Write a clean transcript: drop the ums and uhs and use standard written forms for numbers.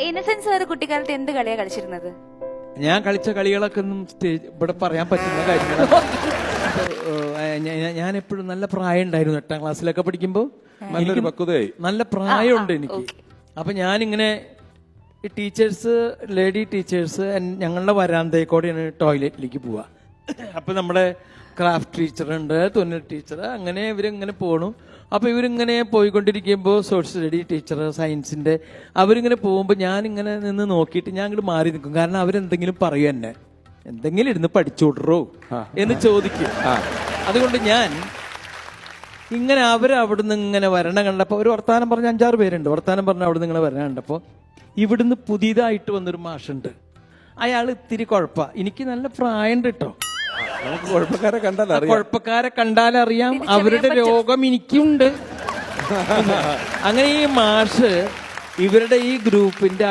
Innocence sir കുട്ടിക്കാലത്ത് എന്ത് കളിയാ കളിച്ചിരുന്നത്? ഞാൻ കളിച്ച കളികളൊക്കെ ഒന്നും ഇവിടെ പറയാൻ പറ്റുന്ന കാര്യങ്ങളാണ്. ഞാൻ എപ്പോഴും നല്ല പ്രായം ഉണ്ടായിരുന്നു. 8ാം ക്ലാസ്സിലൊക്കെ പഠിക്കുമ്പോൾ നല്ലൊരു പക്വതയായി, നല്ല പ്രായമുണ്ട് എനിക്ക്. അപ്പൊ ഞാനിങ്ങനെ ഈ ടീച്ചേഴ്സ്, ലേഡി ടീച്ചേഴ്സ് ഞങ്ങളുടെ വരാന്തേക്കൂടെയാണ് ടോയ്ലറ്റിലേക്ക് പോവുക. അപ്പൊ നമ്മുടെ ക്രാഫ്റ്റ് ടീച്ചറുണ്ട്, തുന്നൽ ടീച്ചർ, അങ്ങനെ ഇവരിങ്ങനെ പോണു. അപ്പൊ ഇവരിങ്ങനെ പോയിക്കൊണ്ടിരിക്കുമ്പോൾ സോഷ്യൽ സ്റ്റഡി ടീച്ചർ, സയൻസിന്റെ, അവരിങ്ങനെ പോകുമ്പോൾ ഞാനിങ്ങനെ നിന്ന് നോക്കിയിട്ട് ഞാൻ ഇങ്ങോട്ട് മാറി നിൽക്കും. കാരണം അവരെന്തെങ്കിലും പറയും, എന്നെ എന്തെങ്കിലും ഇരുന്ന് പഠിച്ചുവിടറോ എന്ന് ചോദിക്കും. അതുകൊണ്ട് ഞാൻ ഇങ്ങനെ അവരവിടുന്ന് ഇങ്ങനെ വരണം കണ്ടപ്പോൾ ഒരു വർത്താനം പറഞ്ഞ 5-6 പേരുണ്ട്. വർത്താനം പറഞ്ഞ അവിടുന്ന് ഇങ്ങനെ വരണം കണ്ടപ്പോൾ ഇവിടുന്ന് പുതിയതായിട്ട് വന്നൊരു മാഷുണ്ട്. അയാൾ ഇത്തിരി കുഴപ്പ. എനിക്ക് നല്ല പ്രായമുണ്ട് കേട്ടോ. നമുക്ക് കുഴപ്പക്കാരെ കണ്ടാൽ കുഴപ്പക്കാരെ കണ്ടാലറിയാം അവരുടെ രോഗം എനിക്കുണ്ട്. അങ്ങനെ ഈ മാഷ് ഇവരുടെ ഈ ഗ്രൂപ്പിന്റെ